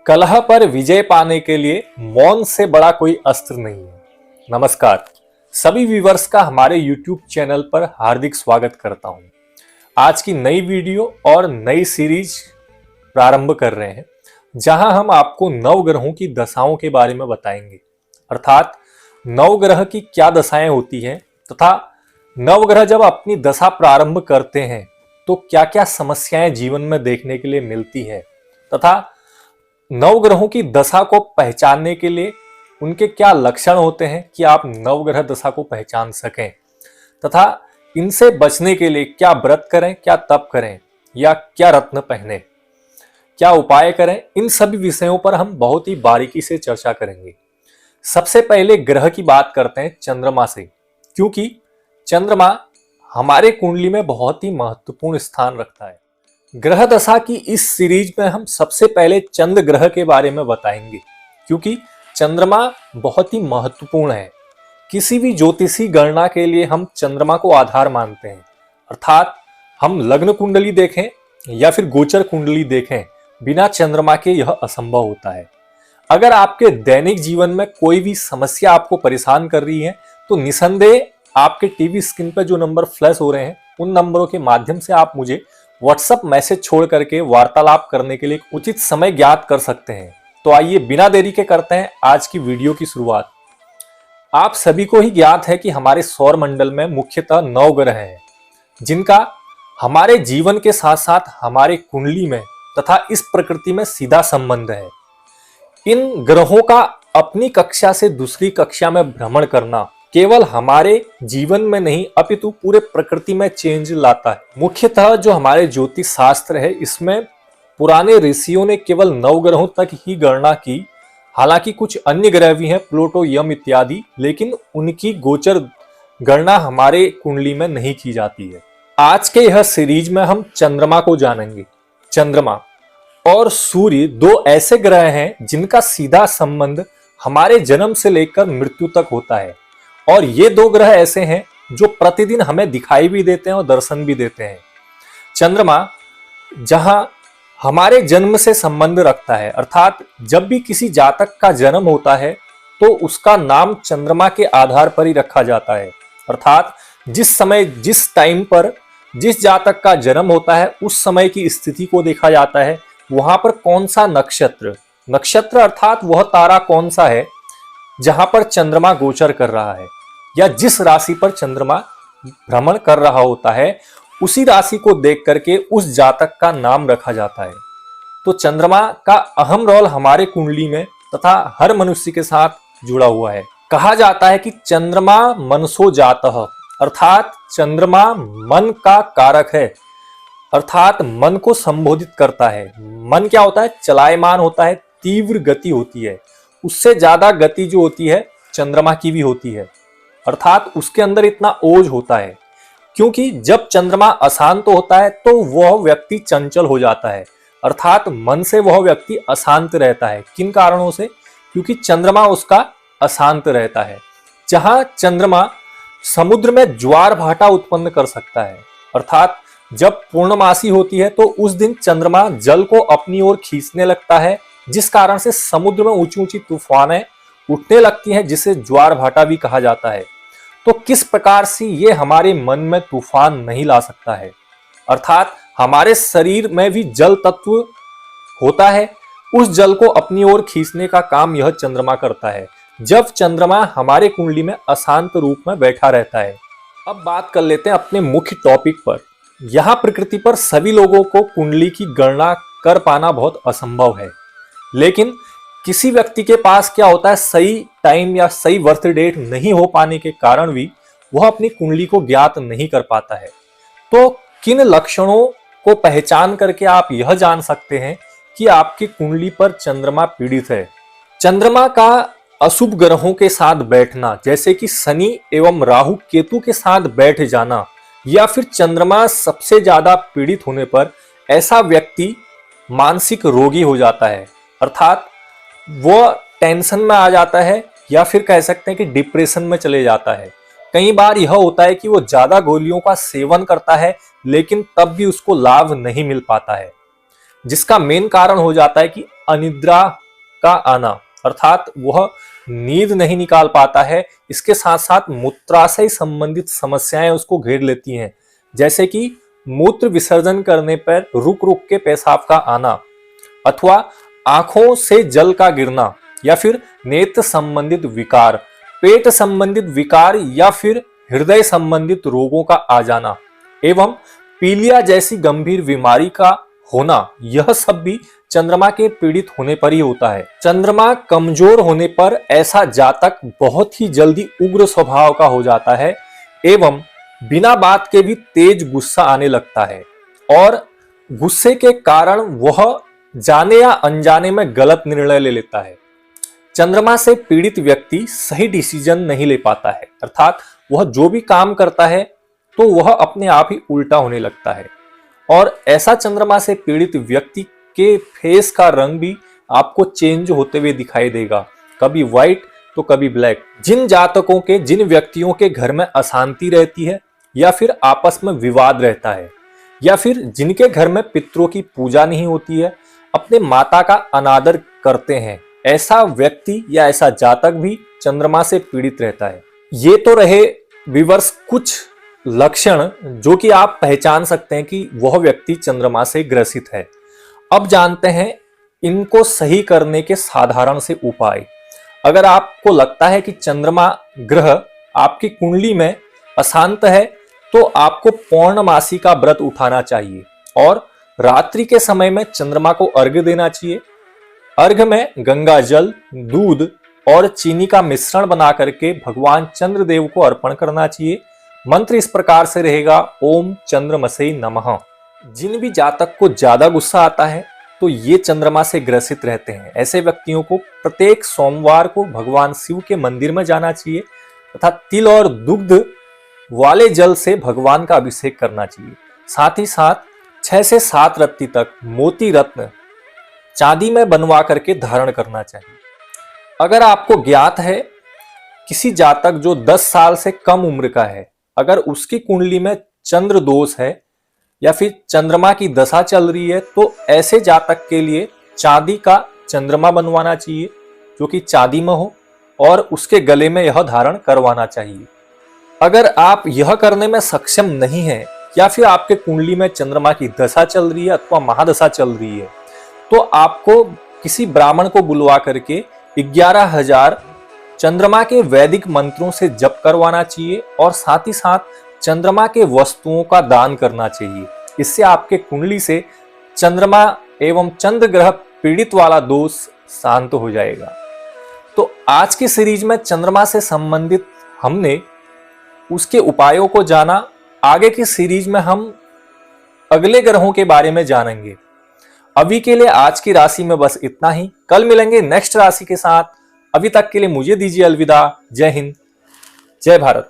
कलह पर विजय पाने के लिए मौन से बड़ा कोई अस्त्र नहीं है। नमस्कार, सभी व्यूवर्स का हमारे YouTube चैनल पर हार्दिक स्वागत करता हूं। आज की नई वीडियो और नई सीरीज प्रारंभ कर रहे हैं, जहां हम आपको नवग्रहों की दशाओं के बारे में बताएंगे, अर्थात नवग्रह की क्या दशाएं होती हैं तथा नवग्रह जब अपनी दशा प्रारंभ करते हैं तो क्या क्या समस्याएं जीवन में देखने के लिए मिलती है तथा नवग्रहों की दशा को पहचानने के लिए उनके क्या लक्षण होते हैं कि आप नवग्रह दशा को पहचान सकें तथा इनसे बचने के लिए क्या व्रत करें, क्या तप करें या क्या रत्न पहने, क्या उपाय करें, इन सभी विषयों पर हम बहुत ही बारीकी से चर्चा करेंगे। सबसे पहले ग्रह की बात करते हैं चंद्रमा से, क्योंकि चंद्रमा हमारे कुंडली में बहुत ही महत्वपूर्ण स्थान रखता है। ग्रह दशा की इस सीरीज में हम सबसे पहले चंद्र ग्रह के बारे में बताएंगे, क्योंकि चंद्रमा बहुत ही महत्वपूर्ण है। किसी भी ज्योतिषी गणना के लिए हम चंद्रमा को आधार मानते हैं, अर्थात हम लग्न कुंडली देखें या फिर गोचर कुंडली देखें, बिना चंद्रमा के यह असंभव होता है। अगर आपके दैनिक जीवन में कोई भी समस्या आपको परेशान कर रही है तो निसंदेह आपके टीवी स्क्रीन पर जो नंबर फ्लैश हो रहे हैं उन नंबरों के माध्यम से आप मुझे व्हाट्सएप मैसेज छोड़ करके वार्तालाप करने के लिए उचित समय ज्ञात कर सकते हैं। तो आइए बिना देरी के करते हैं आज की वीडियो की शुरुआत। आप सभी को ही ज्ञात है कि हमारे सौर मंडल में मुख्यतः 9 ग्रह हैं, जिनका हमारे जीवन के साथ साथ हमारे कुंडली में तथा इस प्रकृति में सीधा संबंध है। इन ग्रहों का अपनी कक्षा से दूसरी कक्षा में भ्रमण करना केवल हमारे जीवन में नहीं अपितु पूरे प्रकृति में चेंज लाता है। मुख्यतः जो हमारे ज्योतिष शास्त्र है, इसमें पुराने ऋषियों ने केवल 9 ग्रहों तक ही गणना की। हालांकि कुछ अन्य ग्रह भी हैं, प्लूटो, यम इत्यादि, लेकिन उनकी गोचर गणना हमारे कुंडली में नहीं की जाती है। आज के यह सीरीज में हम चंद्रमा को जानेंगे। चंद्रमा और सूर्य 2 ऐसे ग्रह हैं जिनका सीधा संबंध हमारे जन्म से लेकर मृत्यु तक होता है, और ये 2 ग्रह ऐसे हैं जो प्रतिदिन हमें दिखाई भी देते हैं और दर्शन भी देते हैं। चंद्रमा जहां हमारे जन्म से संबंध रखता है, अर्थात जब भी किसी जातक का जन्म होता है तो उसका नाम चंद्रमा के आधार पर ही रखा जाता है। अर्थात जिस समय, जिस टाइम पर जिस जातक का जन्म होता है उस समय की स्थिति को देखा जाता है। वहां पर कौन सा नक्षत्र अर्थात वह तारा कौन सा है जहां पर चंद्रमा गोचर कर रहा है, या जिस राशि पर चंद्रमा भ्रमण कर रहा होता है, उसी राशि को देख करके उस जातक का नाम रखा जाता है। तो चंद्रमा का अहम रोल हमारे कुंडली में तथा हर मनुष्य के साथ जुड़ा हुआ है। कहा जाता है कि चंद्रमा मनसो जातः, अर्थात चंद्रमा मन का कारक है, अर्थात मन को संबोधित करता है। मन क्या होता है? चलायमान होता है, तीव्र गति होती है। उससे ज्यादा गति जो होती है चंद्रमा की भी होती है, अर्थात उसके अंदर इतना ओज होता है। क्योंकि जब चंद्रमा अशांत होता है तो वह व्यक्ति चंचल हो जाता है, अर्थात मन से वह व्यक्ति अशांत रहता है। किन कारणों से? क्योंकि चंद्रमा उसका अशांत रहता है। जहां चंद्रमा समुद्र में ज्वार भाटा उत्पन्न कर सकता है, अर्थात जब पूर्णमासी होती है तो उस दिन चंद्रमा जल को अपनी ओर खींचने लगता है, जिस कारण से समुद्र में ऊंची ऊंची तूफानें उठने लगती हैं, जिसे ज्वार भाटा भी कहा जाता है। तो किस प्रकार से ये हमारे मन में तूफान नहीं ला सकता है? अर्थात हमारे शरीर में भी जल तत्व होता है, उस जल को अपनी ओर खींचने का काम यह चंद्रमा करता है, जब चंद्रमा हमारे कुंडली में अशांत रूप में बैठा रहता है। अब बात कर लेते हैं अपने मुख्य टॉपिक पर। यहाँ प्रकृति पर सभी लोगों को कुंडली की गणना कर पाना बहुत असंभव है, लेकिन किसी व्यक्ति के पास क्या होता है, सही टाइम या सही बर्थ डेट नहीं हो पाने के कारण भी वह अपनी कुंडली को ज्ञात नहीं कर पाता है। तो किन लक्षणों को पहचान करके आप यह जान सकते हैं कि आपकी कुंडली पर चंद्रमा पीड़ित है? चंद्रमा का अशुभ ग्रहों के साथ बैठना, जैसे कि शनि एवं राहु केतु के साथ बैठ जाना, या फिर चंद्रमा सबसे ज्यादा पीड़ित होने पर ऐसा व्यक्ति मानसिक रोगी हो जाता है, अर्थात वो टेंशन में आ जाता है, या फिर कह सकते हैं कि डिप्रेशन में चले जाता है। कई बार यह होता है कि वो ज्यादा गोलियों का सेवन करता है, लेकिन तब भी उसको लाभ नहीं मिल पाता है, जिसका मेन कारण हो जाता है कि अनिद्रा का आना, अर्थात वह नींद नहीं निकाल पाता है। इसके साथ साथ मूत्राशय संबंधित समस्याएं उसको घेर लेती हैं, जैसे कि मूत्र विसर्जन करने पर रुक रुक के पेशाब का आना, अथवा आंखों से जल का गिरना, या फिर नेत्र संबंधित विकार, पेट संबंधित विकार, या फिर हृदय संबंधित रोगों का आ जाना एवं पीलिया जैसी गंभीर बीमारी का होना, यह सब भी चंद्रमा के पीड़ित होने पर ही होता है। चंद्रमा कमजोर होने पर ऐसा जातक बहुत ही जल्दी उग्र स्वभाव का हो जाता है एवं बिना बात के भी तेज गुस्सा आने लगता है और गुस्से के कारण वह जाने या अनजाने में गलत निर्णय ले लेता है। चंद्रमा से पीड़ित व्यक्ति सही डिसीजन नहीं ले पाता है, अर्थात वह जो भी काम करता है तो वह अपने आप ही उल्टा होने लगता है। और ऐसा चंद्रमा से पीड़ित व्यक्ति के फेस का रंग भी आपको चेंज होते हुए दिखाई देगा, कभी व्हाइट तो कभी ब्लैक। जिन जातकों के, जिन व्यक्तियों के घर में अशांति रहती है या फिर आपस में विवाद रहता है, या फिर जिनके घर में पितरों की पूजा नहीं होती है, अपने माता का अनादर करते हैं, ऐसा व्यक्ति या ऐसा जातक भी चंद्रमा से पीड़ित रहता है। ये तो रहे व्यूअर्स कुछ लक्षण जो कि आप पहचान सकते हैं कि वह व्यक्ति चंद्रमा से ग्रसित है। अब जानते हैं इनको सही करने के साधारण से उपाय। अगर आपको लगता है कि चंद्रमा ग्रह आपकी कुंडली में अशांत है तो आपको पौर्णमासी का व्रत उठाना चाहिए और रात्रि के समय में चंद्रमा को अर्घ्य देना चाहिए। अर्घ्य में गंगा जल, दूध और चीनी का मिश्रण बना करके भगवान चंद्रदेव को अर्पण करना चाहिए। मंत्र इस प्रकार से रहेगा, ओम चंद्रमसे नमः। जिन भी जातक को ज्यादा गुस्सा आता है तो ये चंद्रमा से ग्रसित रहते हैं, ऐसे व्यक्तियों को प्रत्येक सोमवार को भगवान शिव के मंदिर में जाना चाहिए तथा तिल और दुग्ध वाले जल से भगवान का अभिषेक करना चाहिए। साथ ही साथ 6 से 7 रत्ती तक मोती रत्न चांदी में बनवा करके धारण करना चाहिए। अगर आपको ज्ञात है किसी जातक जो 10 साल से कम उम्र का है, अगर उसकी कुंडली में चंद्र दोष है या फिर चंद्रमा की दशा चल रही है, तो ऐसे जातक के लिए चांदी का चंद्रमा बनवाना चाहिए जो कि चांदी में हो और उसके गले में यह धारण करवाना चाहिए। अगर आप यह करने में सक्षम नहीं है या फिर आपके कुंडली में चंद्रमा की दशा चल रही है अथवा महादशा चल रही है, तो आपको किसी ब्राह्मण को बुलवा करके 11,000 चंद्रमा के वैदिक मंत्रों से जप करवाना चाहिए और साथ ही साथ चंद्रमा के वस्तुओं का दान करना चाहिए। इससे आपके कुंडली से चंद्रमा एवं चंद्र ग्रह पीड़ित वाला दोष शांत हो जाएगा। तो आज की सीरीज में चंद्रमा से संबंधित हमने उसके उपायों को जाना। आगे की सीरीज में हम अगले ग्रहों के बारे में जानेंगे। अभी के लिए आज की राशि में बस इतना ही। कल मिलेंगे नेक्स्ट राशि के साथ। अभी तक के लिए मुझे दीजिए अलविदा। जय हिंद, जय भारत।